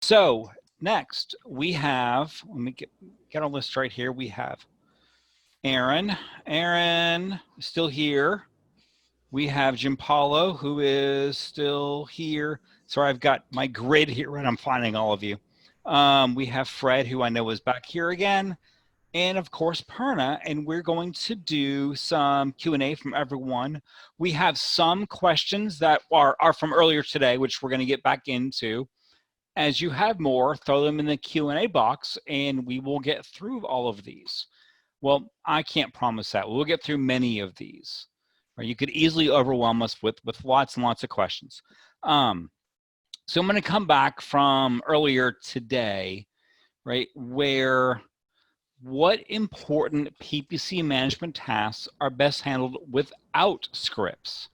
So next we have, let me get our list right here. We have Aaron. Aaron is still here. We have Jim Paulo, who is still here. Sorry, I've got my grid here and I'm finding all of you. We have Fred, who I know is back here again. And of course, Perna, and we're going to do some Q&A from everyone. We have some questions that are from earlier today, which we're going to get back into. As you have more, throw them in the Q&A box and we will get through all of these. Well, I can't promise that. We'll get through many of these. Or you could easily overwhelm us with lots and lots of questions. So I'm going to come back from earlier today, right, where what important PPC management tasks are best handled without scripts?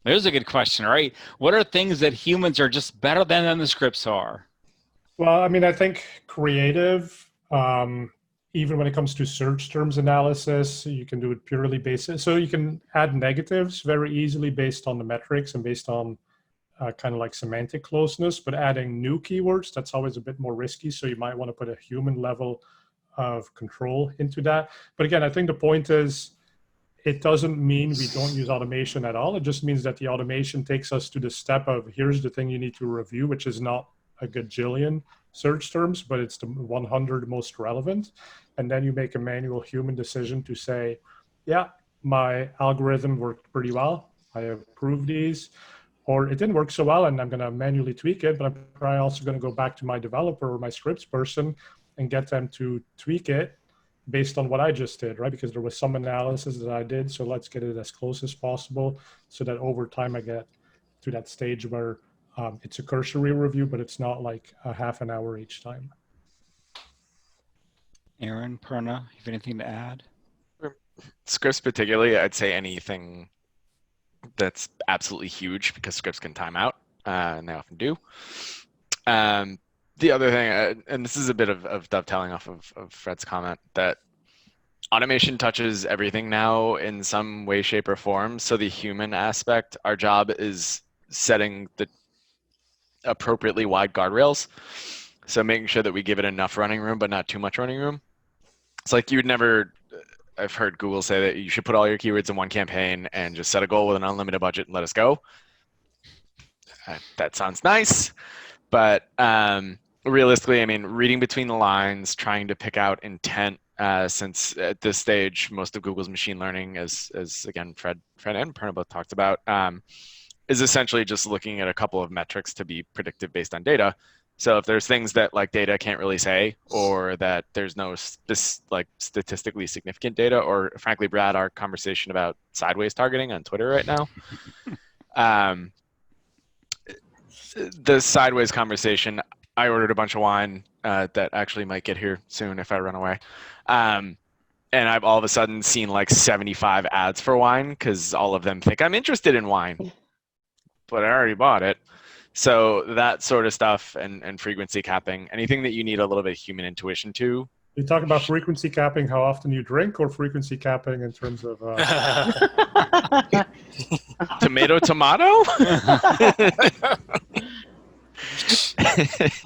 There's a good question, right? What are things that humans are just better than the scripts are? Well, I mean, I think creative, even when it comes to search terms analysis, you can do it purely based. So you can add negatives very easily based on the metrics and based on kind of like semantic closeness, but adding new keywords, that's always a bit more risky. So you might want to put a human level of control into that. But again, I think the point is, it doesn't mean we don't use automation at all. It just means that the automation takes us to the step of, here's the thing you need to review, which is not a gajillion search terms, but it's the 100 most relevant. And then you make a manual human decision to say, yeah, my algorithm worked pretty well. I approved these. Or it didn't work so well and I'm going to manually tweak it, but I'm probably also going to go back to my developer or my scripts person and get them to tweak it based on what I just did, right? Because there was some analysis that I did. So let's get it as close as possible so that over time I get to that stage where it's a cursory review, but it's not like a half an hour each time. Aaron, Perna, you have anything to add? Scripts particularly, I'd say anything that's absolutely huge, because scripts can time out, and they often do. The other thing, and this is a bit of dovetailing off of Fred's comment, that automation touches everything now in some way, shape, or form. So the human aspect, our job is setting the appropriately wide guardrails. So making sure that we give it enough running room, but not too much running room. It's like you would never, I've heard Google say that you should put all your keywords in one campaign and just set a goal with an unlimited budget and let us go. That sounds nice, but realistically, I mean, reading between the lines, trying to pick out intent, since at this stage, most of Google's machine learning, as again, Fred and Perna both talked about, is essentially just looking at a couple of metrics to be predictive based on data. So if there's things that like data can't really say, or that there's no like statistically significant data, or frankly, Brad, our conversation about sideways targeting on Twitter right now, the sideways conversation, I ordered a bunch of wine that actually might get here soon if I run away. And I've all of a sudden seen like 75 ads for wine because all of them think I'm interested in wine, but I already bought it. So that sort of stuff, and frequency capping, anything that you need a little bit of human intuition to. You talk about frequency capping, how often you drink, or frequency capping in terms of tomato?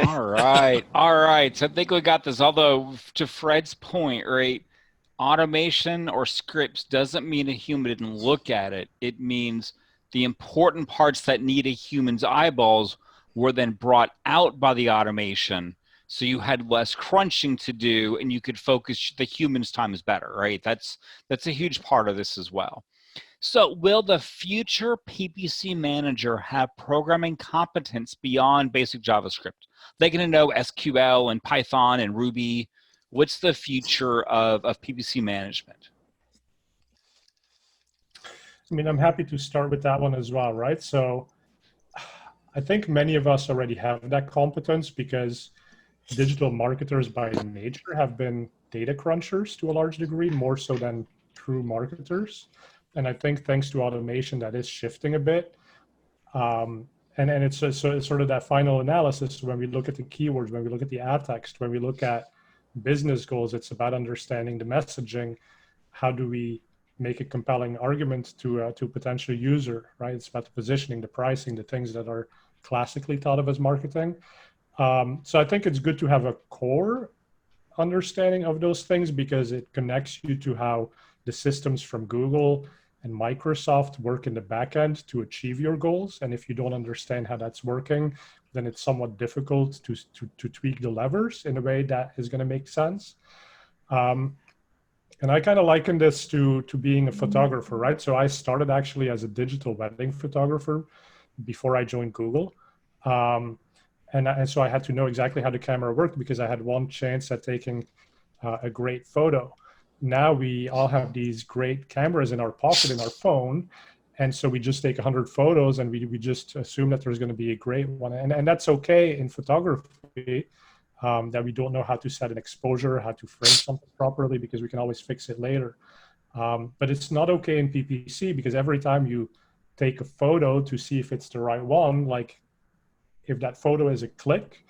All right. So I think we got this. Although to Fred's point, right, automation or scripts doesn't mean a human didn't look at it. It means the important parts that need a human's eyeballs were then brought out by the automation. So you had less crunching to do and you could focus, the human's time is better, right? That's a huge part of this as well. So will the future PPC manager have programming competence beyond basic JavaScript? They're going to know SQL and Python and Ruby. What's the future of PPC management? I mean, I'm happy to start with that one as well, right? So I think many of us already have that competence because digital marketers by nature have been data crunchers to a large degree, more so than true marketers. And I think thanks to automation, that is shifting a bit. And it's sort of that final analysis when we look at the keywords, when we look at the ad text, when we look at business goals, it's about understanding the messaging. How do we make a compelling argument to a potential user, right? It's about the positioning, the pricing, the things that are classically thought of as marketing. So I think it's good to have a core understanding of those things because it connects you to how the systems from Google and Microsoft work in the back end to achieve your goals. And if you don't understand how that's working, then it's somewhat difficult to tweak the levers in a way that is going to make sense. And I kind of liken this to being a photographer, right? So I started actually as a digital wedding photographer before I joined Google. And so I had to know exactly how the camera worked because I had one chance at taking a great photo. Now we all have these great cameras in our pocket in our phone. And so we just take 100 photos and we just assume that there's going to be a great one. And that's okay in photography, that we don't know how to set an exposure, how to frame something properly, because we can always fix it later. But it's not okay in PPC because every time you take a photo to see if it's the right one, like if that photo is a click,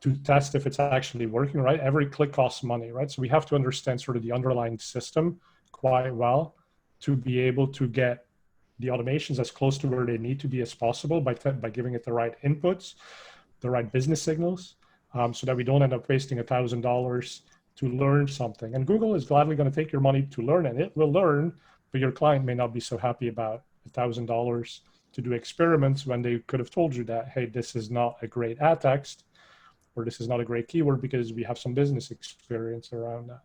to test if it's actually working, right? Every click costs money, right? So we have to understand sort of the underlying system quite well to be able to get the automations as close to where they need to be as possible by giving it the right inputs, the right business signals, so that we don't end up wasting $1,000 to learn something. And Google is gladly going to take your money to learn, and it will learn, but your client may not be so happy about $1,000 to do experiments when they could have told you that, hey, this is not a great ad text, or this is not a great keyword because we have some business experience around that.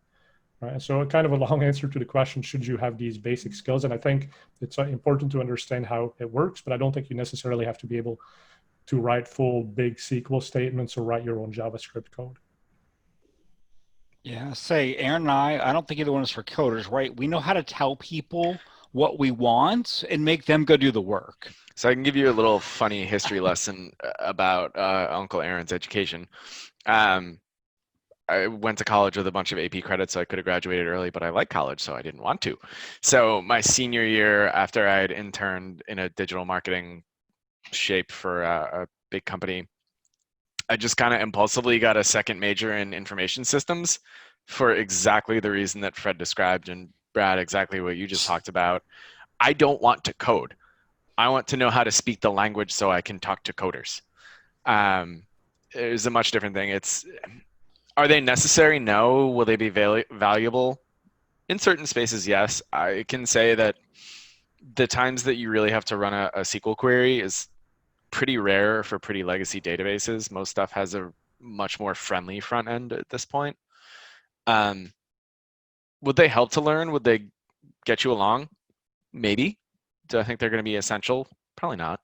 Right? And so kind of a long answer to the question, should you have these basic skills? And I think it's important to understand how it works, but I don't think you necessarily have to be able to write full big SQL statements or write your own JavaScript code. Yeah, say Aaron and I don't think either one is for coders, right? We know how to tell people what we want and make them go do the work. So I can give you a little funny history lesson about Uncle Aaron's education. I went to college with a bunch of AP credits, so I could have graduated early, but I like college, so I didn't want to. So my senior year, after I had interned in a digital marketing shape for a big company, I just kind of impulsively got a second major in information systems for exactly the reason that Fred described, and Brad, exactly what you just talked about. I don't want to code. I want to know how to speak the language so I can talk to coders. It's a much different thing. Are they necessary? No. Will they be valuable? In certain spaces, yes. I can say that the times that you really have to run a SQL query is pretty rare for pretty legacy databases. Most stuff has a much more friendly front end at this point. Would they help to learn? Would they get you along? Maybe. Do I think they're going to be essential? Probably not.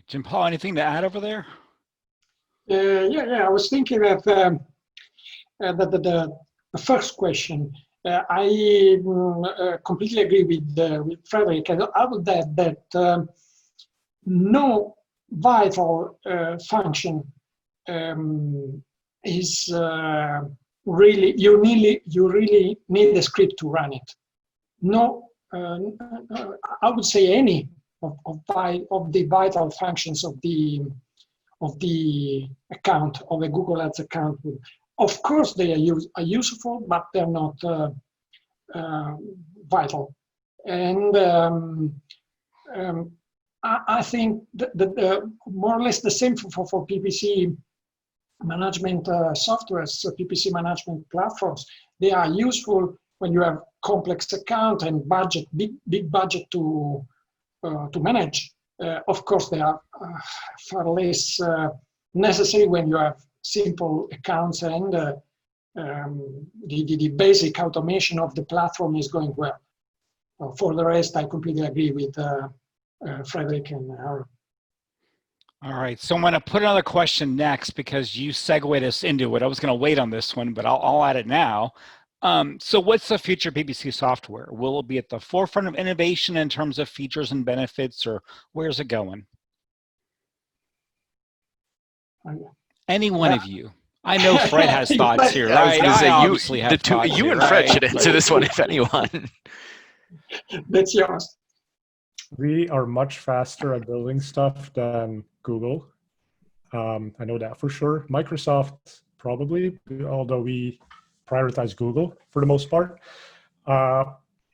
Jim Paul, anything to add over there? I was thinking of the first question. I completely agree with Frederick. And I would add that no vital function is really, you really need a script to run it. No, I would say any of the vital functions of the account, of a Google Ads account. Of course, they are useful, but they're not vital. And I think that more or less the same for PPC management softwares, so PPC management platforms. They are useful when you have complex account and budget, big budget to manage. Of course, they are far less necessary when you have simple accounts and the basic automation of the platform is going well. For the rest, I completely agree with Frederick and Aaron. All right, so I'm going to put another question next because you segued us into it. I was going to wait on this one, but I'll add it now. So what's the future of PPC software? Will it be at the forefront of innovation in terms of features and benefits, or where's it going? Any one of you. I know Fred has thoughts here, right? I obviously have thoughts you here, and Fred right? should answer this one, if anyone. That's yours. We are much faster at building stuff than Google. I know that for sure. Microsoft probably, although we prioritize Google for the most part.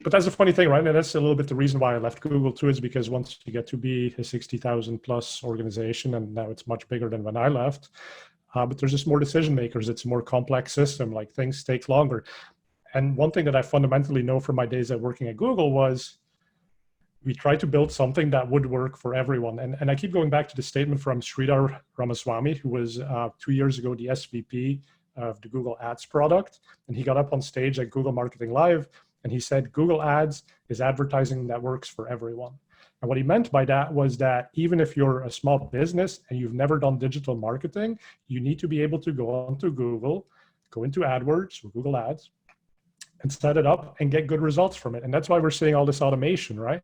But that's a funny thing, right? And that's a little bit the reason why I left Google too, is because once you get to be a 60,000 plus organization, and now it's much bigger than when I left, but there's just more decision makers. It's a more complex system, like things take longer. And one thing that I fundamentally know from my days at working at Google was we tried to build something that would work for everyone. And I keep going back to the statement from Sridhar Ramaswamy, who was 2 years ago the SVP of the Google Ads product. And he got up on stage at Google Marketing Live and he said, Google Ads is advertising that works for everyone. And what he meant by that was that even if you're a small business and you've never done digital marketing, you need to be able to go onto Google, go into AdWords or Google Ads, and set it up and get good results from it. And that's why we're seeing all this automation, right?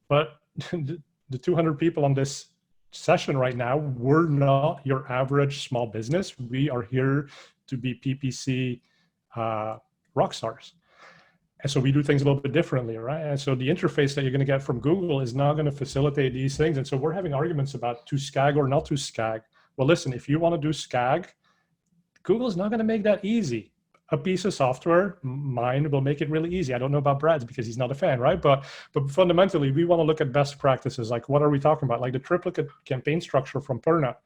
But the 200 people on this session right now, we're not your average small business. We are here to be PPC rock stars. And so we do things a little bit differently, right? And so the interface that you're going to get from Google is not going to facilitate these things. And so we're having arguments about to SCAG or not to SCAG. Well, listen, if you want to do SCAG, Google's not going to make that easy. A piece of software, mine, will make it really easy. I don't know about Brad's because he's not a fan, right? But fundamentally, we want to look at best practices. Like, what are we talking about? Like the triplicate campaign structure from Perna.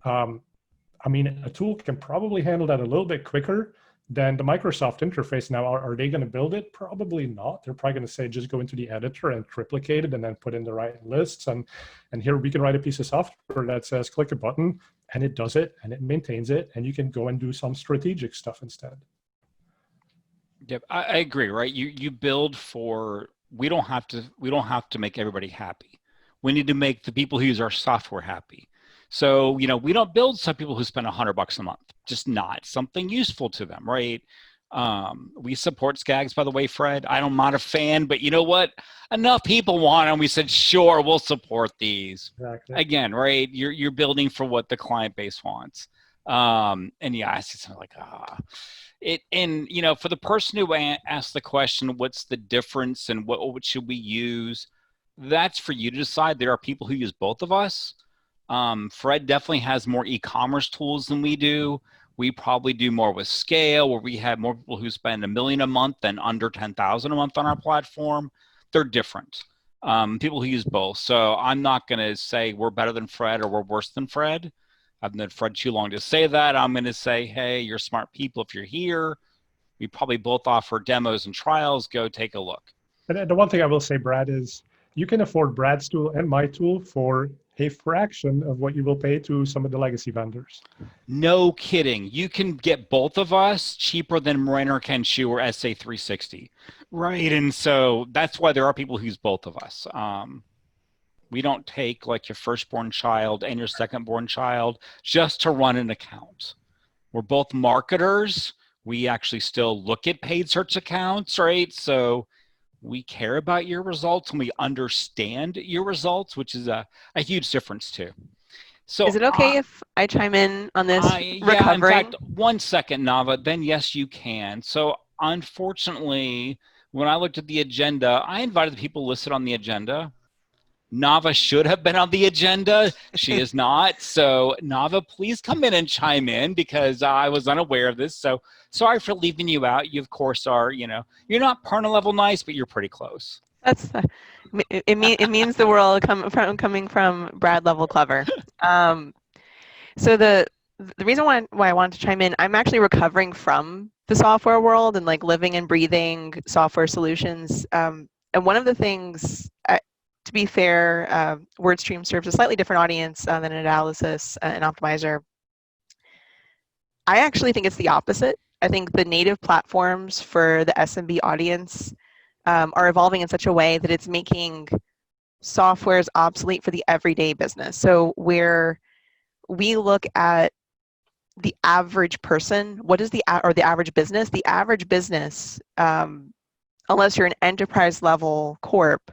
I mean, a tool can probably handle that a little bit quicker than the Microsoft interface. Now, are they going to build it? Probably not. They're probably going to say, just go into the editor and triplicate it and then put in the right lists. And here we can write a piece of software that says, click a button, and it does it, and it maintains it, and you can go and do some strategic stuff instead. Yep, I agree, right? You build for, we don't have to make everybody happy. We need to make the people who use our software happy. So, we don't build some people who spend $100 a month, just not something useful to them, right? We support SCAGs, by the way, Fred. I'm not a fan, but you know what? Enough people want them. We said, sure, we'll support these. Exactly. Again, right? You're building for what the client base wants. And yeah, I see something like, for the person who asked the question, what's the difference and what should we use? That's for you to decide. There are people who use both of us. Fred definitely has more e-commerce tools than we do. We probably do more with scale, where we have more people who spend $1 million a month than under 10,000 a month on our platform. They're different. People who use both. So I'm not going to say we're better than Fred or we're worse than Fred. I've known Fred too long to say that. I'm going to say, hey, you're smart people. If you're here, we probably both offer demos and trials. Go take a look. And the one thing I will say, Brad, is you can afford Brad's tool and my tool for a fraction of what you will pay to some of the legacy vendors. No kidding. You can get both of us cheaper than Renner Kenshu or SA360. Right. And so that's why there are people who use both of us. We don't take like your firstborn child and your secondborn child just to run an account. We're both marketers. We actually still look at paid search accounts, right? So we care about your results and we understand your results, which is a huge difference too. So is it okay if I chime in on this recovering? Yeah, in fact, 1 second, Nava, then yes, you can. So unfortunately, when I looked at the agenda, I invited the people listed on the agenda. Nava should have been on the agenda. She is not. So Nava, please come in and chime in because I was unaware of this. So sorry for leaving you out. You, of course, are, you're not Perna level nice, but you're pretty close. That's it means the world coming from Brad level clever. So the reason why I wanted to chime in, I'm actually recovering from the software world and like living and breathing software solutions. And one of the things, to be fair, WordStream serves a slightly different audience than Analysis and Optimizer. I actually think it's the opposite. I think the native platforms for the SMB audience are evolving in such a way that it's making softwares obsolete for the everyday business. So where we look at the average person, what is the average business? The average business, unless you're an enterprise level corp,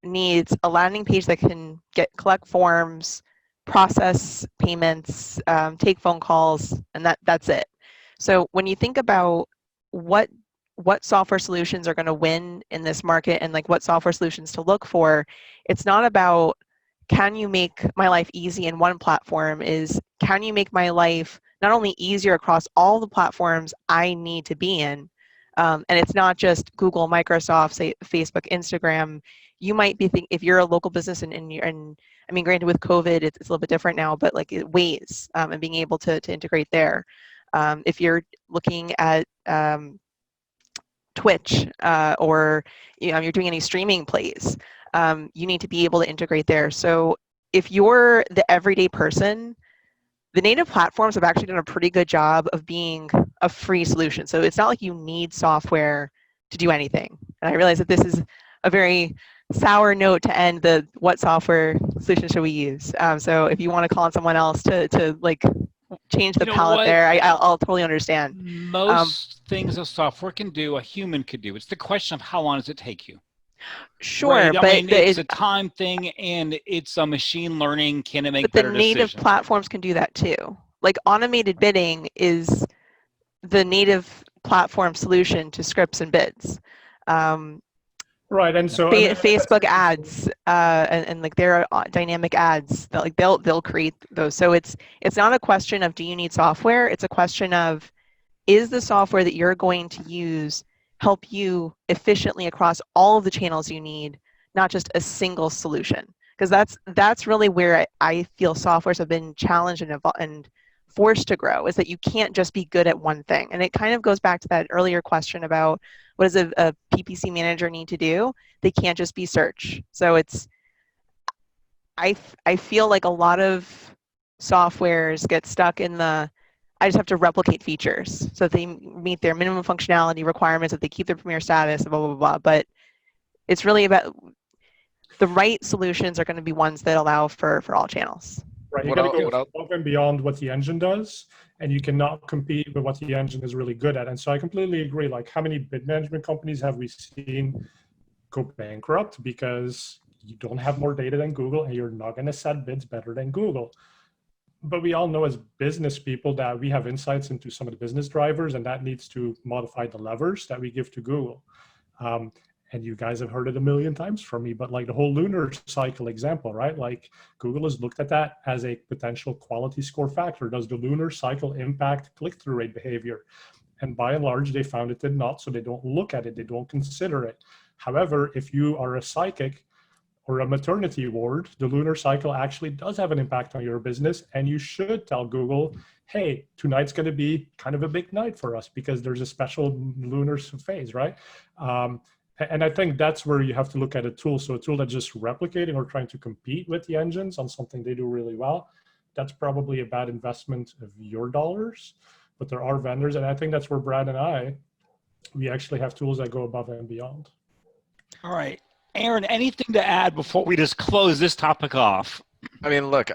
needs a landing page that can collect forms, process payments, take phone calls, and that's it. So when you think about what software solutions are going to win in this market and like what software solutions to look for, it's not about can you make my life easy in one platform, is can you make my life not only easier across all the platforms I need to be in, And it's not just Google, Microsoft, say Facebook, Instagram. You might be thinking, if you're a local business and I mean, granted with COVID, it's a little bit different now, but like Waze and being able to integrate there. If you're looking at Twitch or you're doing any streaming plays, you need to be able to integrate there. So if you're the everyday person, the native platforms have actually done a pretty good job of being a free solution. So it's not like you need software to do anything. And I realize that this is a very sour note to end the what software solution should we use. So if you want to call on someone else to like change the palette there, I'll totally understand. Most things a software can do, a human could do. It's the question of how long does it take you? Sure, right? but I mean, it's a time thing, and it's a machine learning. Can it make better decisions? But the native platforms can do that too. Like automated bidding is the native platform solution to scripts and bids. Right, and so Facebook ads and like their dynamic ads, like they'll create those. So it's not a question of do you need software. It's a question of is the software that you're going to use help you efficiently across all of the channels you need, not just a single solution. Because that's really where I feel softwares have been challenged and forced to grow, is that you can't just be good at one thing. And it kind of goes back to that earlier question about what does a PPC manager need to do? They can't just be search. So I feel like a lot of softwares get stuck in I just have to replicate features so that they meet their minimum functionality requirements, that they keep their premier status, blah, blah, blah. But it's really about the right solutions are going to be ones that allow for all channels. Right, you got to go above and beyond what the engine does, and you cannot compete with what the engine is really good at. And so I completely agree. Like, how many bid management companies have we seen go bankrupt because you don't have more data than Google and you're not going to set bids better than Google? But we all know as business people that we have insights into some of the business drivers, and that needs to modify the levers that we give to Google. And you guys have heard it a million times from me, but like the whole lunar cycle example, right? Like Google has looked at that as a potential quality score factor. Does the lunar cycle impact click-through rate behavior? And by and large, they found it did not, so they don't look at it, they don't consider it. However, if you are a psychic or a maternity ward, the lunar cycle actually does have an impact on your business, and you should tell Google, hey, tonight's going to be kind of a big night for us because there's a special lunar phase, right? And I think that's where you have to look at a tool. So a tool that's just replicating or trying to compete with the engines on something they do really well, that's probably a bad investment of your dollars. But there are vendors, and I think that's where Brad and we actually have tools that go above and beyond. All right. Aaron, anything to add before we just close this topic off? I mean, look,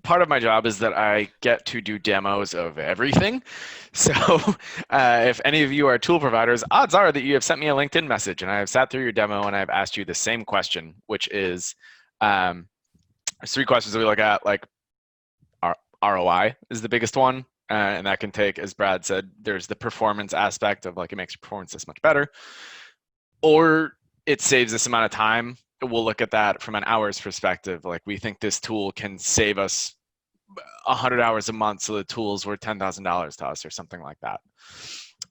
part of my job is that I get to do demos of everything. So if any of you are tool providers, odds are that you have sent me a LinkedIn message and I have sat through your demo and I've asked you the same question, which is there's three questions that we look at, like ROI is the biggest one. And that can take, as Brad said, there's the performance aspect of like it makes your performance this much better, or it saves this amount of time. We'll look at that from an hours perspective. Like we think this tool can save us 100 hours a month, so the tool's worth $10,000 to us or something like that.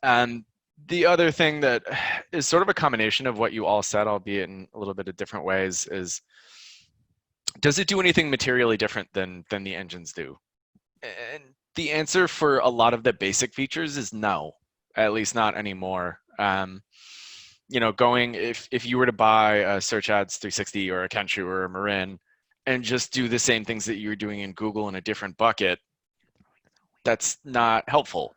And the other thing that is sort of a combination of what you all said, albeit in a little bit of different ways, is does it do anything materially different than the engines do? And the answer for a lot of the basic features is no, at least not anymore. You know, if you were to buy a Search Ads 360 or a Kenshu or a Marin and just do the same things that you're doing in Google in a different bucket, that's not helpful.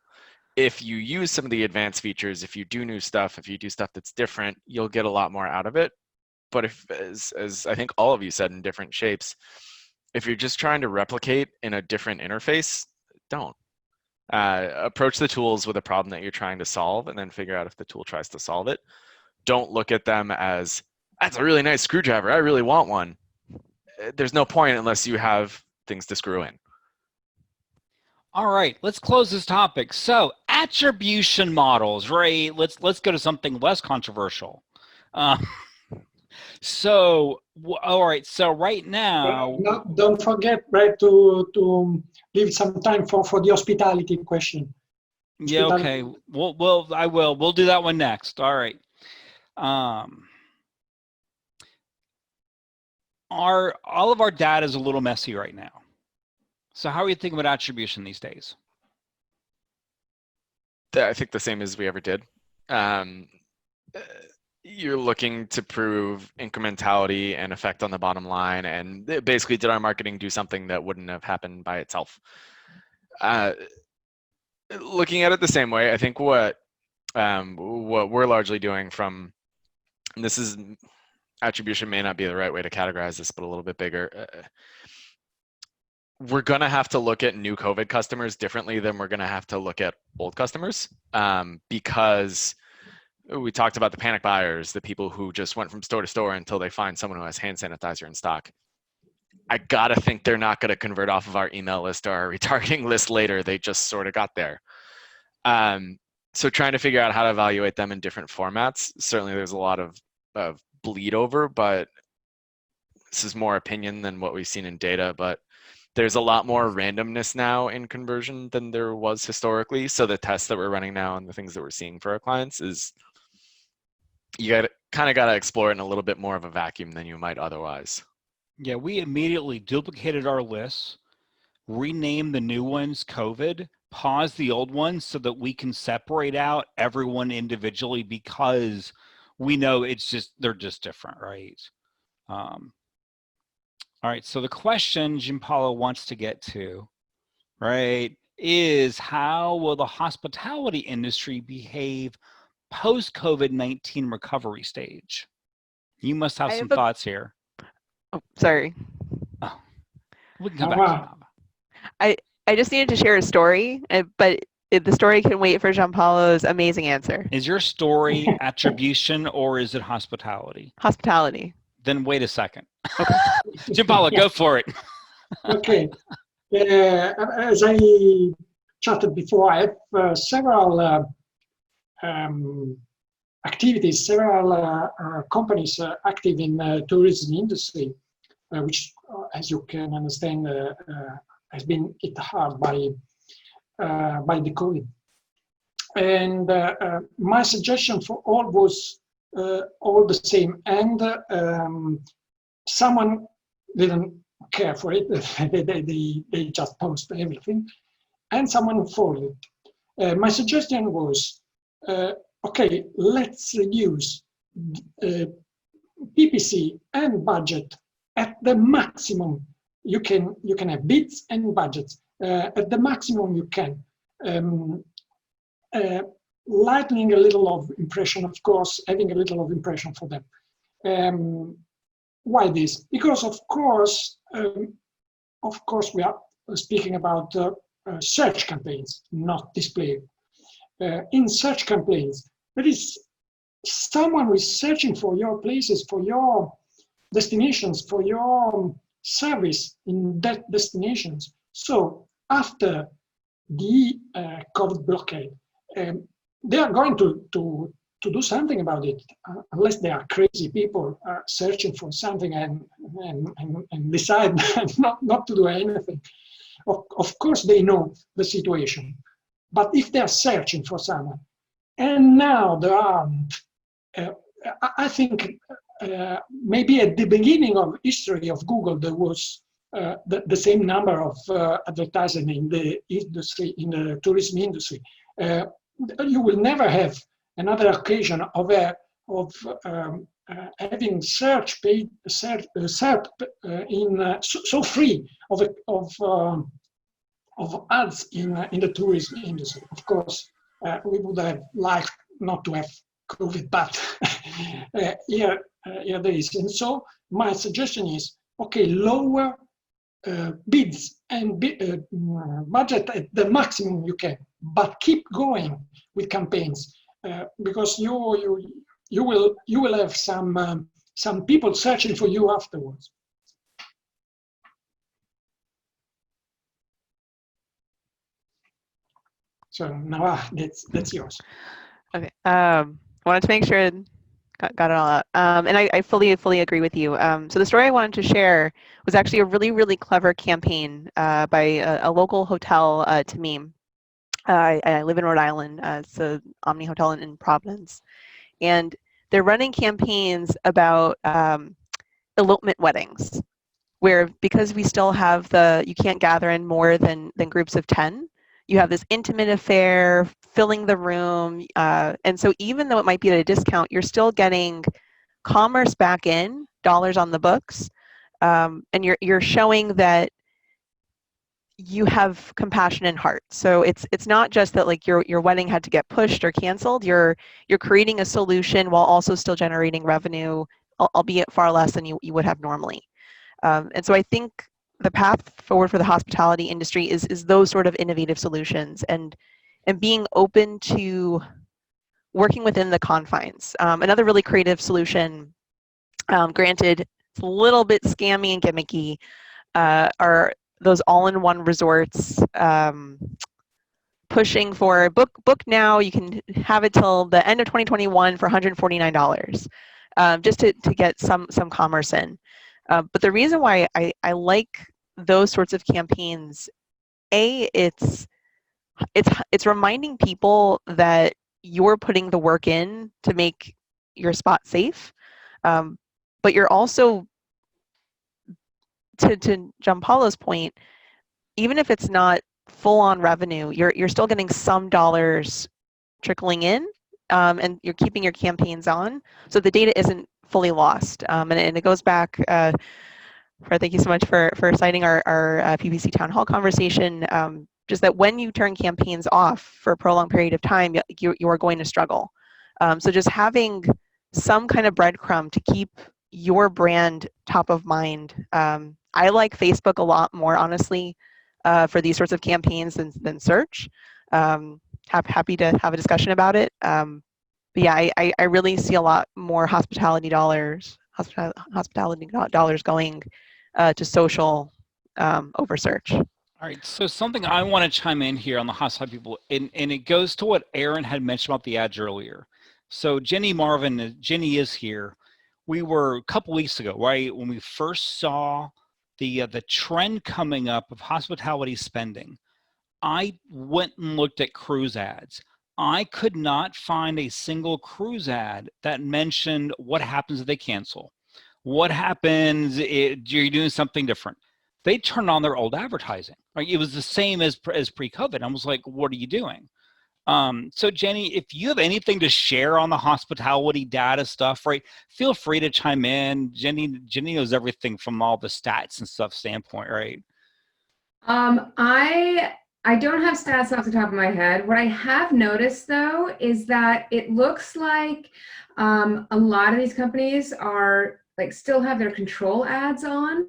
If you use some of the advanced features, if you do new stuff, if you do stuff that's different, you'll get a lot more out of it. But if, as I think all of you said in different shapes, if you're just trying to replicate in a different interface, don't. Approach the tools with a problem that you're trying to solve and then figure out if the tool tries to solve it. Don't look at them as, that's a really nice screwdriver, I really want one. There's no point unless you have things to screw in. All right, let's close this topic. So attribution models, right? Let's go to something less controversial. All right, so right now. No, don't forget, right, to leave some time for the hospitality question. Yeah, okay. I will. We'll do that one next. All right. All of our data is a little messy right now. So how are you thinking about attribution these days? I think the same as we ever did. You're looking to prove incrementality and effect on the bottom line, and basically, did our marketing do something that wouldn't have happened by itself? Looking at it the same way, I think what we're largely doing from, and this is, attribution may not be the right way to categorize this, but a little bit bigger. We're going to have to look at new COVID customers differently than we're going to have to look at old customers, because we talked about the panic buyers, the people who just went from store to store until they find someone who has hand sanitizer in stock. I got to think they're not going to convert off of our email list or our retargeting list later. They just sort of got there. So trying to figure out how to evaluate them in different formats. Certainly there's a lot of bleed over, but this is more opinion than what we've seen in data. But there's a lot more randomness now in conversion than there was historically. So the tests that we're running now and the things that we're seeing for our clients is, you kind of got to explore it in a little bit more of a vacuum than you might otherwise. Yeah, we immediately duplicated our lists, renamed the new ones COVID, paused the old ones so that we can separate out everyone individually, because we know they're just different, right? All right, so the question Giampaolo wants to get to, right, is how will the hospitality industry behave post-COVID-19 recovery stage? You must have some thoughts here. Oh, sorry. Oh, we can come back to that. I just needed to share a story, but the story can wait for Giampaolo's amazing answer. Is your story attribution or is it hospitality? Hospitality. Then wait a second. Okay. Giampaolo, go for it. Okay. As I chatted before, I have several activities, several companies active in tourism industry, which, as you can understand, has been hit hard by the COVID. And my suggestion for all was all the same. And someone didn't care for it. they just posted everything. And someone followed it. My suggestion was, okay, let's reduce PPC and budget at the maximum. You can have bids and budgets at the maximum you can. Lightening a little of impression, of course, having a little of impression for them. Why this? Because of course we are speaking about search campaigns, not display. In search campaigns, there is someone who is searching for your places, for your destinations, for your service in that destinations. So after the COVID blockade, they are going to do something about it, unless they are crazy people searching for something and decide not to do anything. Of course, they know the situation. But if they're searching for someone, and now there are, I think maybe at the beginning of history of Google, there was the same number of advertising in the industry, in the tourism industry. You will never have another occasion of having search paid in so free of ads in the tourism industry. Of course, we would have liked not to have COVID, but here there is. And so my suggestion is, okay, lower bids and budget at the maximum you can, but keep going with campaigns because you will have some people searching for you afterwards. So now that's yours. Okay. I wanted to make sure I got it all out. And I fully agree with you. So the story I wanted to share was actually a really, really clever campaign by a local hotel to me. I live in Rhode Island. It's the Omni Hotel in Providence. And they're running campaigns about elopement weddings, where because we still have you can't gather in more than groups of 10, you have this intimate affair, filling the room. And so even though it might be at a discount, you're still getting commerce back in, dollars on the books. And you're showing that you have compassion and heart. So it's not just that like your wedding had to get pushed or canceled. You're creating a solution while also still generating revenue, albeit far less than you would have normally. And so I think the path forward for the hospitality industry is those sort of innovative solutions and being open to working within the confines. Another really creative solution, granted, it's a little bit scammy and gimmicky, are those all-in-one resorts, pushing for book now. You can have it till the end of 2021 for $149, just to get some commerce in. But the reason why I like those sorts of campaigns, it's reminding people that you're putting the work in to make your spot safe, but you're also, to Gianpaolo's point, even if it's not full-on revenue, you're still getting some dollars trickling in, and you're keeping your campaigns on, so the data isn't fully lost. And it goes back, thank you so much for citing our PPC town hall conversation, just that when you turn campaigns off for a prolonged period of time, you are going to struggle. So just having some kind of breadcrumb to keep your brand top of mind. I like Facebook a lot more, honestly, for these sorts of campaigns than search. Happy to have a discussion about it. But yeah, I really see a lot more hospitality dollars going to social over search. All right, so something I want to chime in here on the hospitality people, and it goes to what Aaron had mentioned about the ads earlier. So Jenny is here. We were a couple weeks ago, right, when we first saw the trend coming up of hospitality spending. I went and looked at cruise ads. I could not find a single cruise ad that mentioned what happens if they cancel. What happens if you're doing something different? They turned on their old advertising. Right? It was the same as pre-COVID. I was like, what are you doing? So Jenny, if you have anything to share on the hospitality data stuff, right, feel free to chime in. Jenny knows everything from all the stats and stuff standpoint, right? I don't have stats off the top of my head. What I have noticed though is that it looks like a lot of these companies are like still have their control ads on.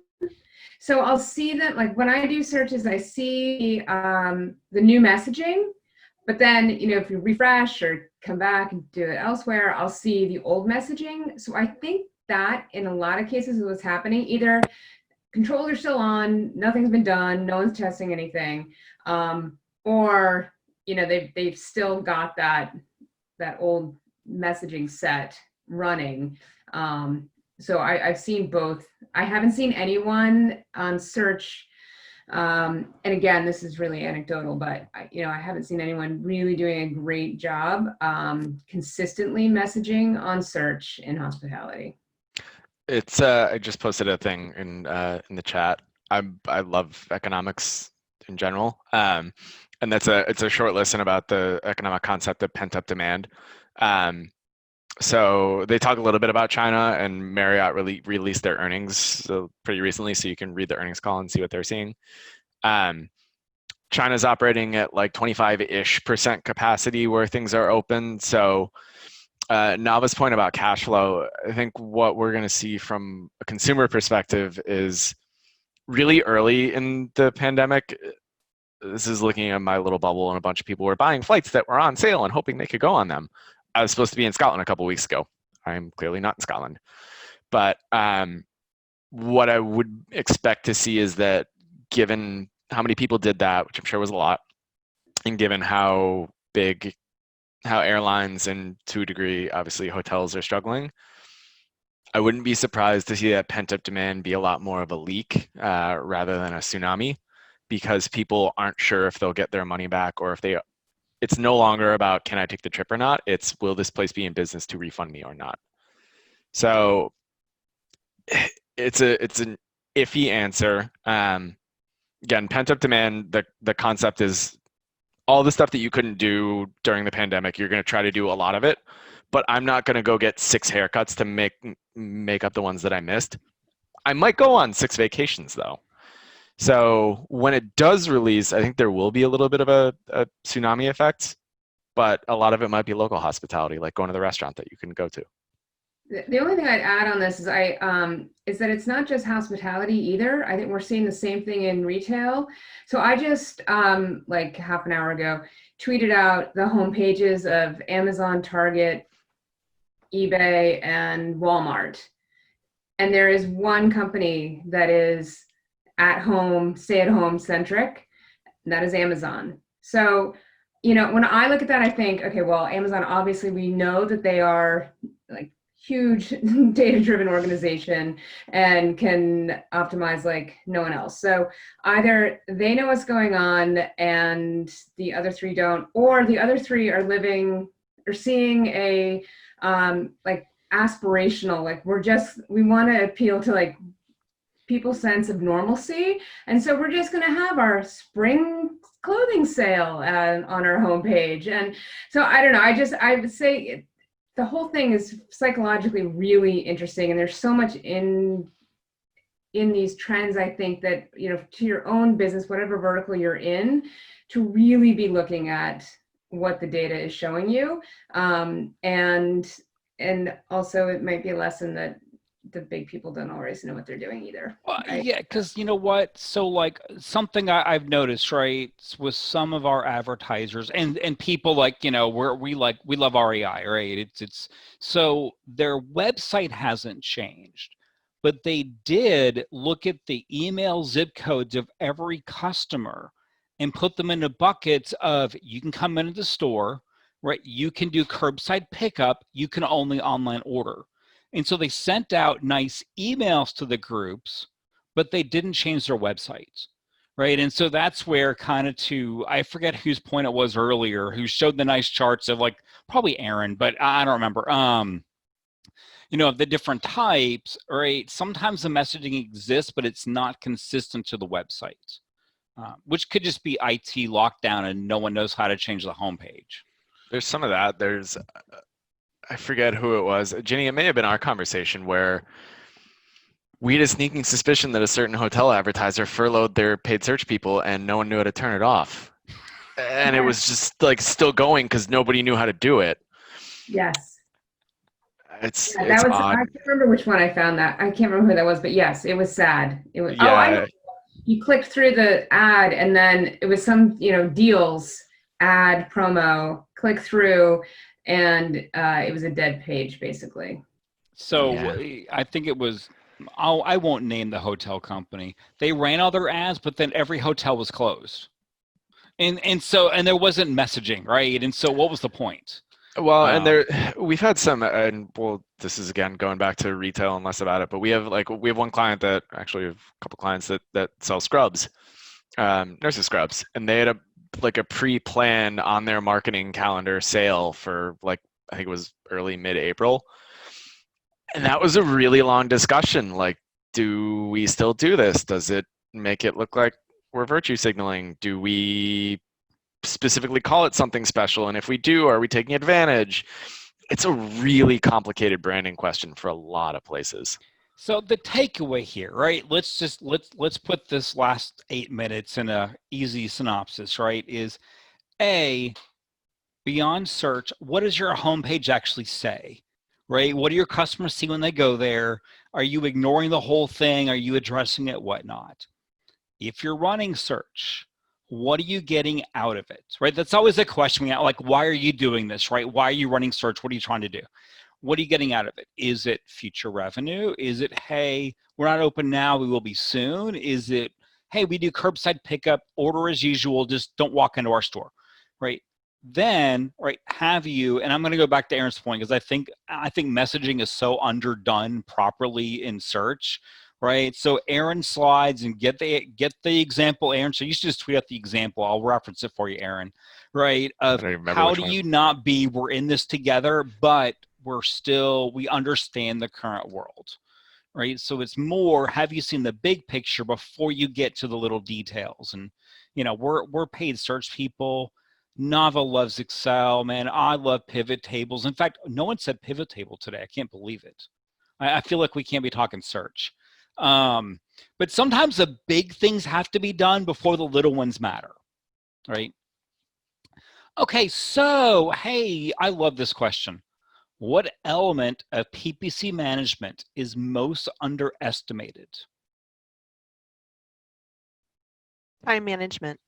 So I'll see that, like when I do searches, I see the new messaging, but then, you know, if you refresh or come back and do it elsewhere, I'll see the old messaging. So I think that in a lot of cases is what's happening. Either controls are still on, nothing's been done, no one's testing anything, or, you know, they've still got that old messaging set running. So I've seen both. I haven't seen anyone on search, and again, this is really anecdotal, but I haven't seen anyone really doing a great job consistently messaging on search in hospitality. It's I just posted a thing in the chat. I love economics in general, and it's a short lesson about the economic concept of pent-up demand. So they talk a little bit about China, and Marriott released their earnings pretty recently, so you can read the earnings call and see what they're seeing. China's operating at like 25-ish% capacity where things are open. So Nava's point about cash flow, I think what we're going to see from a consumer perspective is really early in the pandemic. This is looking at my little bubble, and a bunch of people were buying flights that were on sale and hoping they could go on them. I was supposed to be in Scotland a couple weeks ago. I'm clearly not in Scotland. But what I would expect to see is that given how many people did that, which I'm sure was a lot, and given how airlines and to a degree, obviously hotels are struggling, I wouldn't be surprised to see that pent-up demand be a lot more of a leak rather than a tsunami, because people aren't sure if they'll get their money back or if they it's no longer about can I take the trip or not. It's will this place be in business to refund me or not. So it's an iffy answer. Again, pent up demand. The concept is all the stuff that you couldn't do during the pandemic. You're going to try to do a lot of it, but I'm not going to go get 6 haircuts to make up the ones that I missed. I might go on 6 vacations though. So when it does release, I think there will be a little bit of a tsunami effect, but a lot of it might be local hospitality, like going to the restaurant that you can go to. The only thing I'd add on this is is that it's not just hospitality either. I think we're seeing the same thing in retail. So I just like half an hour ago tweeted out the home pages of Amazon, Target, eBay, and Walmart. And there is one company that is at home, stay at home centric, and that is Amazon. So, you know, when I look at that, I think, okay, well, Amazon, obviously we know that they are like huge data-driven organization and can optimize like no one else. So either they know what's going on and the other 3 don't, or the other 3 are living or seeing a like aspirational, like we want to appeal to like people's sense of normalcy. And so we're just going to have our spring clothing sale on our homepage. And so I don't know, I would say the whole thing is psychologically really interesting, and there's so much in these trends, I think, that, you know, to your own business, whatever vertical you're in, to really be looking at what the data is showing you. And also it might be a lesson that the big people don't always know what they're doing either. Well, right? yeah, because you know what? So like something I've noticed, right, with some of our advertisers and people like, you know, we love REI, right? It's so their website hasn't changed, but they did look at the email zip codes of every customer and put them into buckets of you can come into the store, right? You can do curbside pickup, you can only online order. And so they sent out nice emails to the groups, but they didn't change their websites, right? And so that's where kind of I forget whose point it was earlier, who showed the nice charts of like, probably Aaron, but I don't remember, you know, the different types, right? Sometimes the messaging exists, but it's not consistent to the website, which could just be IT lockdown and no one knows how to change the homepage. There's some of that. There's I forget who it was. Jenny, it may have been our conversation where we had a sneaking suspicion that a certain hotel advertiser furloughed their paid search people and no one knew how to turn it off. And it was just like still going because nobody knew how to do it. Yes. It's That was, odd. I can't remember which one I found that. I can't remember who that was, but yes, it was sad. It was, Yeah. You clicked through the ad and then it was some, you know, deals, ad, promo, click through, and it was a dead page basically. So Yeah. I think it was, I won't name the hotel company. They ran all their ads, but then every hotel was closed. And so there wasn't messaging, right? And so what was the point? Well, and we've had some, and well, this is again going back to retail and less about it, but we have one client that actually have a couple clients that sell scrubs, nurses scrubs, and they had a pre-plan on their marketing calendar sale for like, I think it was early mid-April. And that was a really long discussion. Like, do we still do this? Does it make it look like we're virtue signaling? Do we specifically call it something special? And if we do, are we taking advantage? It's a really complicated branding question for a lot of places. So the takeaway here, right? Let's put this last 8 minutes in a easy synopsis, right? Is A, beyond search, what does your homepage actually say? Right? What do your customers see when they go there? Are you ignoring the whole thing? Are you addressing it? Whatnot? If you're running search, what are you getting out of it? Right? That's always a question we have, like, why are you doing this? Right? Why are you running search? What are you trying to do? What are you getting out of it? Is it future revenue? Is it, hey, we're not open now, we will be soon? Is it, hey, we do curbside pickup, order as usual, just don't walk into our store, right? Then, right, have you, and I'm going to go back to Aaron's point, because I think messaging is so underdone properly in search, right? So Aaron slides and get the example, Aaron. So you should just tweet out the example. I'll reference it for you, Aaron, right? Of I don't even remember how which do one. you not be, we're in this together, but we understand the current world, right? So it's more, have you seen the big picture before you get to the little details? And, you know, we're paid search people. Nava loves Excel, man. I love pivot tables. In fact, no one said pivot table today. I can't believe it. I feel like we can't be talking search. But sometimes the big things have to be done before the little ones matter, right? Okay, so, hey, I love this question. What element of PPC management is most underestimated? Time management.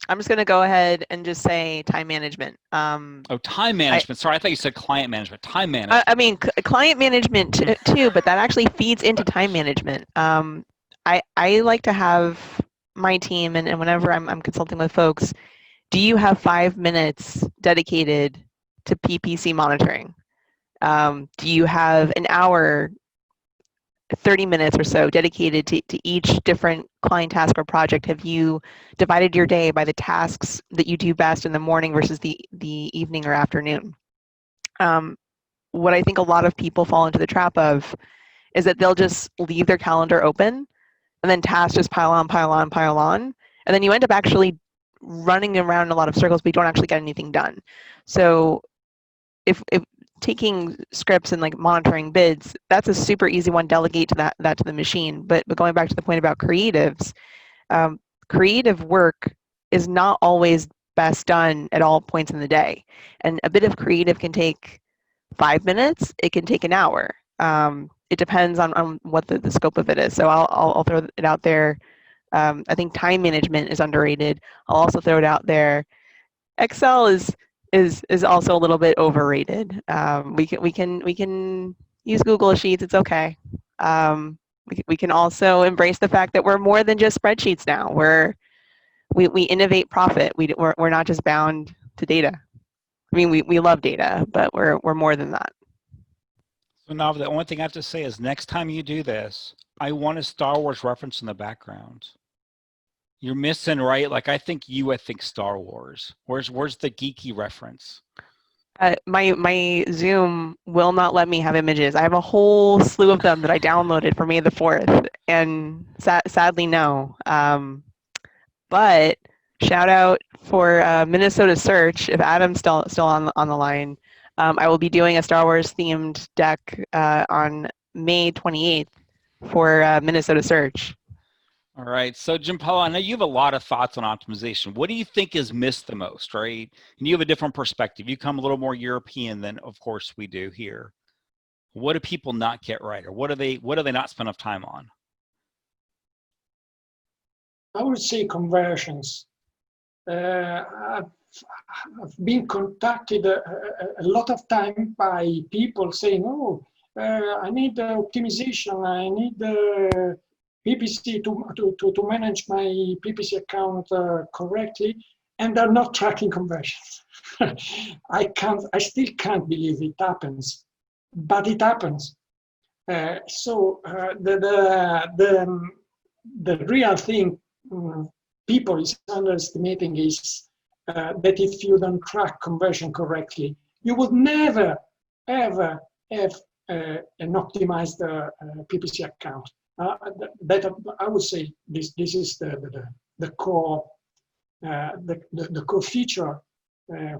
I'm just going to go ahead and just say time management. Oh, time management. Sorry, I thought you said client management. Time management. I mean, client management too, but that actually feeds into time management. I like to have my team, and whenever I'm consulting with folks, do you have 5 minutes dedicated to PPC monitoring? Do you have an hour, 30 minutes or so dedicated to each different client task or project? Have you divided your day by the tasks that you do best in the morning versus the evening or afternoon? What I think a lot of people fall into the trap of is that they'll just leave their calendar open and then tasks just pile on, pile on, pile on. And then you end up actually running around in a lot of circles, but you don't actually get anything done. So if taking scripts and like monitoring bids, that's a super easy one. Delegate to that to the machine. But going back to the point about creatives, creative work is not always best done at all points in the day. And a bit of creative can take 5 minutes. It can take an hour. It depends on what the scope of it is. So I'll throw it out there. I think time management is underrated. I'll also throw it out there. Excel is also a little bit overrated. We can use Google Sheets. It's okay. We can also embrace the fact that we're more than just spreadsheets now. We innovate profit. We're not just bound to data. I mean, we love data, but we're more than that. So now the only thing I have to say is next time you do this, I want a Star Wars reference in the background. You're missing, right? Like I think Star Wars. Where's the geeky reference? My Zoom will not let me have images. I have a whole slew of them that I downloaded for May the 4th, and sadly no. But shout out for Minnesota Search. If Adam's still on the line, I will be doing a Star Wars themed deck on May 28th for Minnesota Search. All right. So Jim Paul, I know you have a lot of thoughts on optimization. What do you think is missed the most, right? And you have a different perspective. You come a little more European than, of course, we do here. What do people not get right, or what do they not spend enough time on? I would say conversions. I've been contacted a lot of time by people saying, "Oh, I need optimization. I need PPC to manage my PPC account correctly," and they're not tracking conversions. I still can't believe it happens, but it happens. So the real thing people is underestimating is that if you don't track conversion correctly, you would never ever have an optimized PPC account. That I would say this is the core the core feature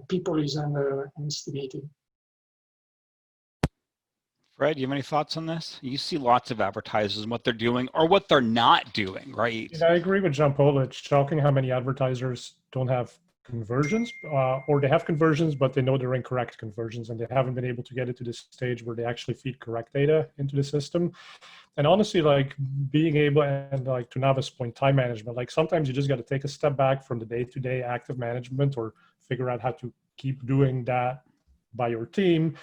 people is underestimating. Fred, you have any thoughts on this? You see lots of advertisers and what they're doing or what they're not doing, right? Yeah, I agree with Jean Paul. It's shocking how many advertisers don't have conversions, or they have conversions, but they know they're incorrect conversions, and they haven't been able to get it to this stage where they actually feed correct data into the system. And honestly, like being able, and like to Nava's point, time management, like sometimes you just got to take a step back from the day-to-day active management or figure out how to keep doing that by your team.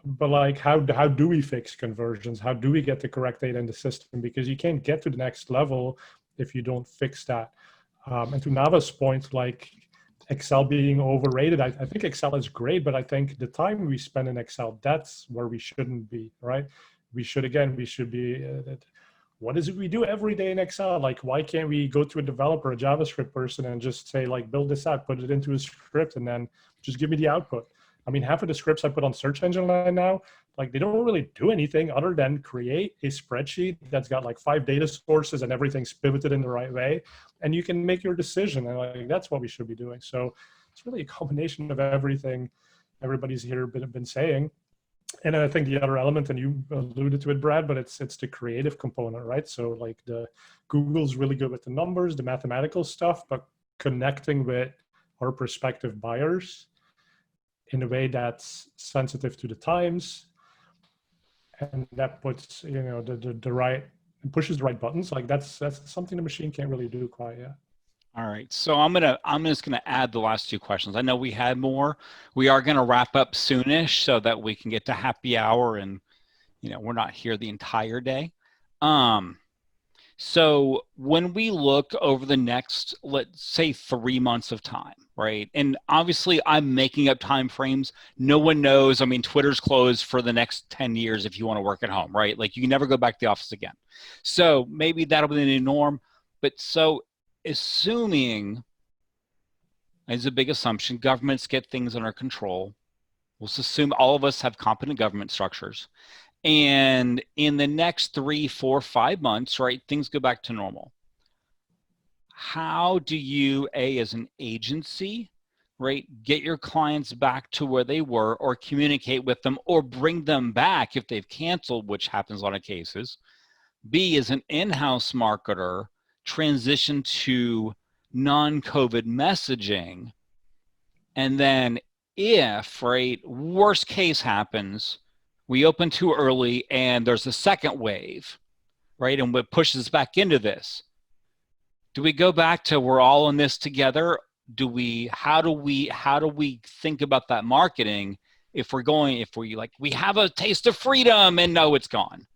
But like, how do we fix conversions? How do we get the correct data in the system? Because you can't get to the next level if you don't fix that. And to Nava's point, like Excel being overrated, I think Excel is great, but I think the time we spend in Excel, that's where we shouldn't be, right? We should be what is it we do every day in Excel? Like, why can't we go to a developer, a JavaScript person, and just say, like, build this out, put it into a script, and then just give me the output? I mean, half of the scripts I put on Search Engine Land now, like, they don't really do anything other than create a spreadsheet that's got like 5 data sources and everything's pivoted in the right way, and you can make your decision. And like, that's what we should be doing. So it's really a combination of everything everybody's here been saying. And I think the other element, and you alluded to it, Brad, but it's the creative component, right? So like Google's really good with the numbers, the mathematical stuff, but connecting with our prospective buyers in a way that's sensitive to the times, and that puts, you know, the right, pushes the right buttons. Like that's something the machine can't really do quite yet. All right, so I'm just gonna add the last 2 questions. I know we had more. We are gonna wrap up soonish so that we can get to happy hour, and you know we're not here the entire day. So when we look over the next, let's say 3 months of time, right? And obviously I'm making up time frames. No one knows. I mean, Twitter's closed for the next 10 years if you want to work at home, right? Like you can never go back to the office again. So maybe that'll be the new norm. But so assuming, as a big assumption, governments get things under control, let's assume all of us have competent government structures. And in the next 3, 4, 5 months, right, things go back to normal. How do you, as an agency, right, get your clients back to where they were, or communicate with them, or bring them back if they've canceled, which happens in a lot of cases? B, as an in-house marketer, transition to non-COVID messaging. And then if, right, worst case happens, we open too early and there's a second wave, right? And what pushes us back into this? Do we go back to we're all in this together? How do we think about that marketing if we have a taste of freedom and no, it's gone?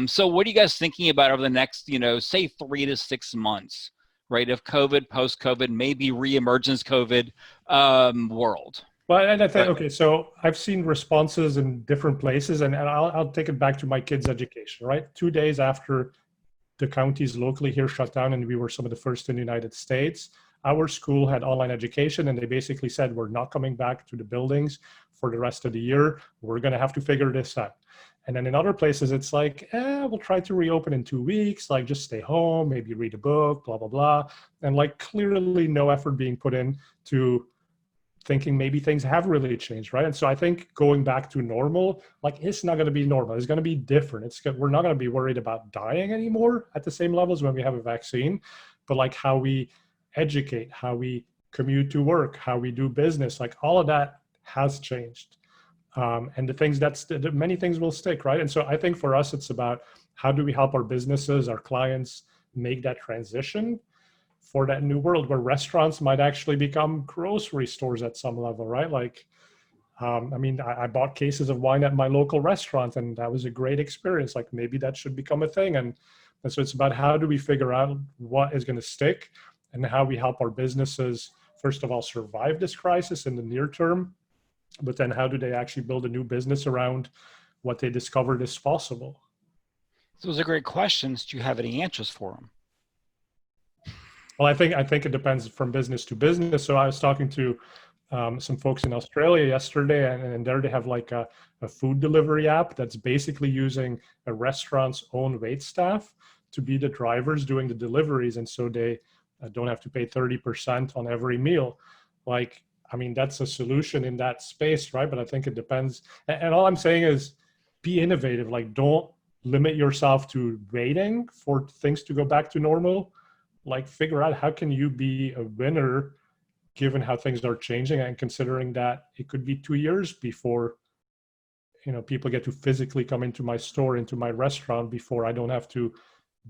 So what are you guys thinking about over the next, you know, say 3 to 6 months, right? Of COVID, post-COVID, maybe re-emergence COVID world. Well, and I think, okay, so I've seen responses in different places, and I'll take it back to my kids' education, right? 2 days after the counties locally here shut down, and we were some of the first in the United States, our school had online education, and they basically said, we're not coming back to the buildings for the rest of the year. We're going to have to figure this out. And then in other places, it's like, we'll try to reopen in 2 weeks, like just stay home, maybe read a book, blah, blah, blah. And like clearly no effort being put in to thinking maybe things have really changed, right? And so I think going back to normal, like it's not going to be normal. It's going to be different. We're not going to be worried about dying anymore at the same levels when we have a vaccine, but like how we educate, how we commute to work, how we do business, like all of that has changed. And the things many things will stick, right? And so I think for us, it's about how do we help our businesses, our clients make that transition for that new world where restaurants might actually become grocery stores at some level, right? Like, I mean, I bought cases of wine at my local restaurant, and that was a great experience. Like maybe that should become a thing. And so it's about how do we figure out what is going to stick and how we help our businesses, first of all, survive this crisis in the near term, but then how do they actually build a new business around what they discovered is possible? Those are great questions. Do you have any answers for them? Well, I think it depends from business to business. So I was talking to some folks in Australia yesterday, and there they have like a food delivery app that's basically using a restaurant's own wait staff to be the drivers doing the deliveries. And so they don't have to pay 30% on every meal. Like, I mean, that's a solution in that space, right? But I think it depends. And all I'm saying is be innovative. Like, don't limit yourself to waiting for things to go back to normal. Like, figure out how can you be a winner given how things are changing, and considering that it could be 2 years before, you know, people get to physically come into my store, into my restaurant, before I don't have to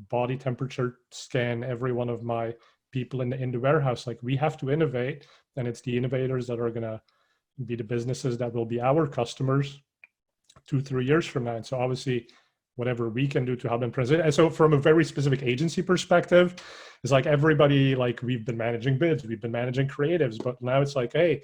body temperature scan every one of my people in the warehouse. Like, we have to innovate, and it's the innovators that are going to be the businesses that will be our customers 2-3 years from now. And so obviously whatever we can do to help them transition. And so from a very specific agency perspective, it's like everybody, like we've been managing bids, we've been managing creatives, but now it's like, hey,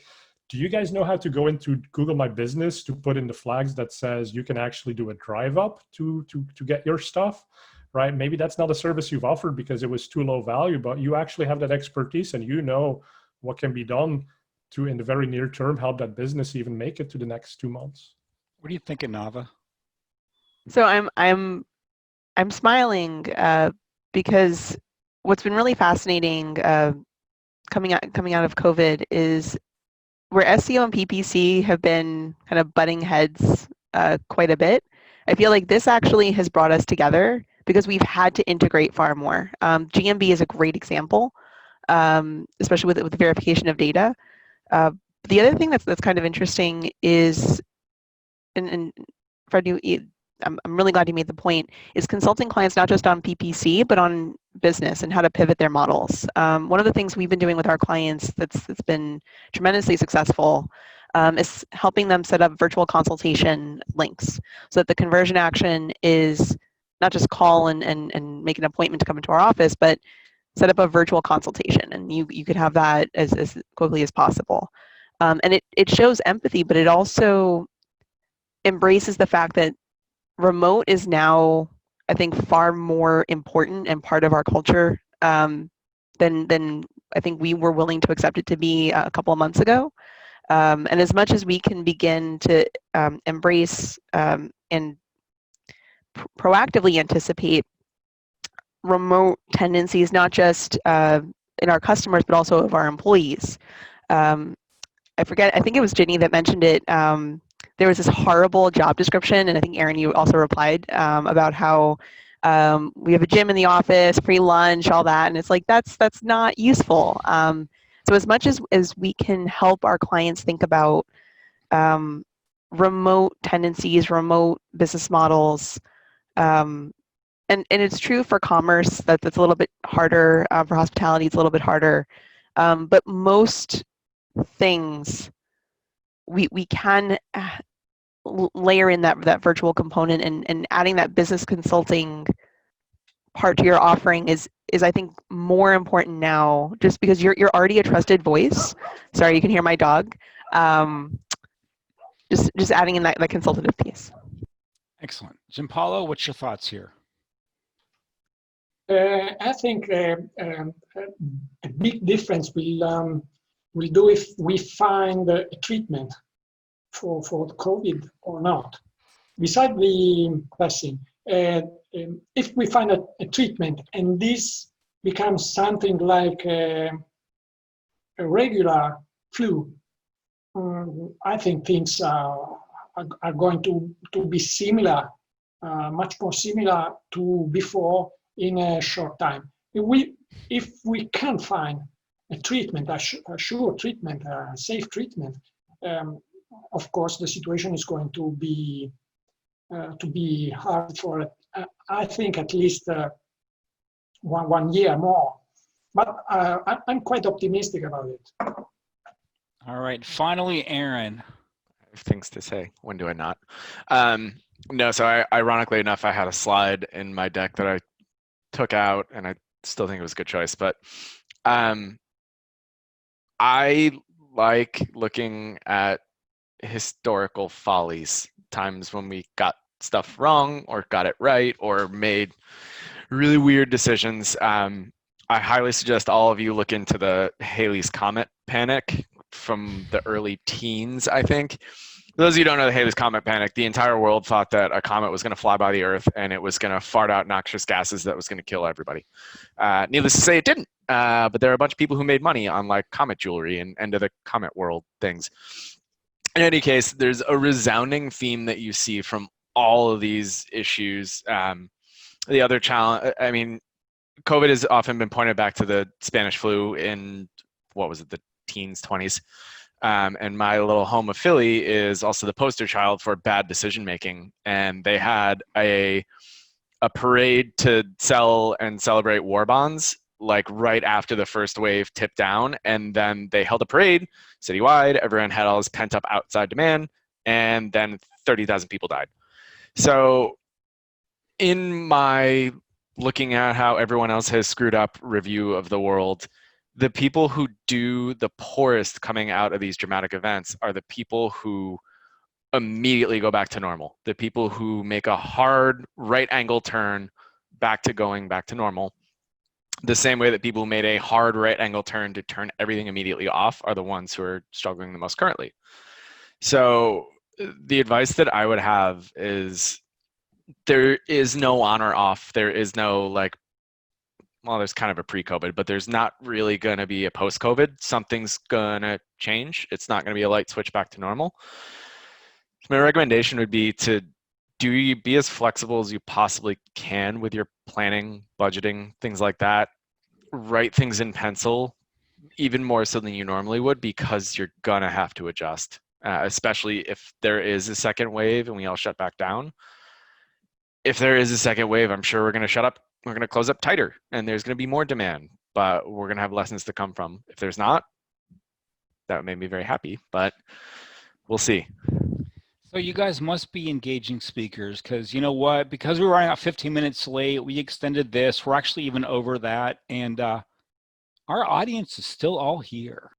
do you guys know how to go into Google My Business to put in the flags that says you can actually do a drive up to get your stuff? right? Maybe that's not a service you've offered because it was too low value, but you actually have that expertise and you know what can be done to, in the very near term, help that business even make it to the next 2 months. What are you thinking, Nava? So I'm smiling because what's been really fascinating coming out of COVID is where SEO and PPC have been kind of butting heads quite a bit. I feel like this actually has brought us together because we've had to integrate far more. GMB is a great example, especially with the verification of data. The other thing that's kind of interesting is, and Fred, I'm really glad you made the point, is consulting clients not just on PPC, but on business and how to pivot their models. One of the things we've been doing with our clients that's been tremendously successful is helping them set up virtual consultation links so that the conversion action is not just call and make an appointment to come into our office, but set up a virtual consultation, and you could have that as quickly as possible. And it shows empathy, but it also embraces the fact that remote is now, I think, far more important and part of our culture than I think we were willing to accept it to be a couple of months ago. And as much as we can begin to embrace and proactively anticipate remote tendencies, not just in our customers, but also of our employees. I think it was Ginny that mentioned it. There was this horrible job description, and I think, Aaron, you also replied about how we have a gym in the office, free lunch, all that, and it's like, that's not useful. So as much as we can help our clients think about remote tendencies, remote business models, and it's true for commerce that's a little bit harder, for hospitality it's a little bit harder, but most things we can layer in that virtual component, and adding that business consulting part to your offering is I think more important now, just because you're already a trusted voice. Sorry, you can hear my dog. Just adding in that consultative piece. Excellent. Giampaolo, what's your thoughts here? I think a big difference will do if we find a treatment for the COVID or not. Besides the vaccine, if we find a treatment and this becomes something like a regular flu, I think things are going to be similar, much more similar to before in a short time. If we can find a treatment, a sure treatment, a safe treatment, of course the situation is going to be hard for I think at least one year more. But I'm quite optimistic about it. All right. Finally, Aaron. I have things to say. When do I not? No, so ironically enough, I had a slide in my deck that I took out, and I still think it was a good choice. But I like looking at historical follies, times when we got stuff wrong or got it right or made really weird decisions. I highly suggest all of you look into the Halley's Comet panic from the early teens, I think. For those of you who don't know the Halley's Comet panic, the entire world thought that a comet was going to fly by the Earth and it was going to fart out noxious gases that was going to kill everybody. Needless to say, it didn't. But there are a bunch of people who made money on like comet jewelry and end of the comet world things. In any case, there's a resounding theme that you see from all of these issues. The other challenge, I mean, COVID has often been pointed back to the Spanish flu in, what was it, the teens, 20s. And my little home of Philly is also the poster child for bad decision making. And they had a parade to sell and celebrate war bonds, like right after the first wave tipped down. And then they held a parade citywide. Everyone had all this pent up outside demand. And then 30,000 people died. So in my looking at how everyone else has screwed up review of the world, the people who do the poorest coming out of these dramatic events are the people who immediately go back to normal. The people who make a hard right angle turn back to normal, the same way that people who made a hard right angle turn to turn everything immediately off are the ones who are struggling the most currently. So the advice that I would have is there is no on or off. There is no like, well, there's kind of a pre-COVID, but there's not really going to be a post-COVID. Something's going to change. It's not going to be a light switch back to normal. So my recommendation would be to be as flexible as you possibly can with your planning, budgeting, things like that. Write things in pencil, even more so than you normally would, because you're going to have to adjust, especially if there is a second wave and we all shut back down. If there is a second wave, I'm sure we're going to close up tighter and there's going to be more demand, but we're going to have lessons to come from. If there's not, that would make me very happy, but we'll see. So you guys must be engaging speakers, because you know what? Because we were running out 15 minutes late, we extended this. We're actually even over that, and our audience is still all here.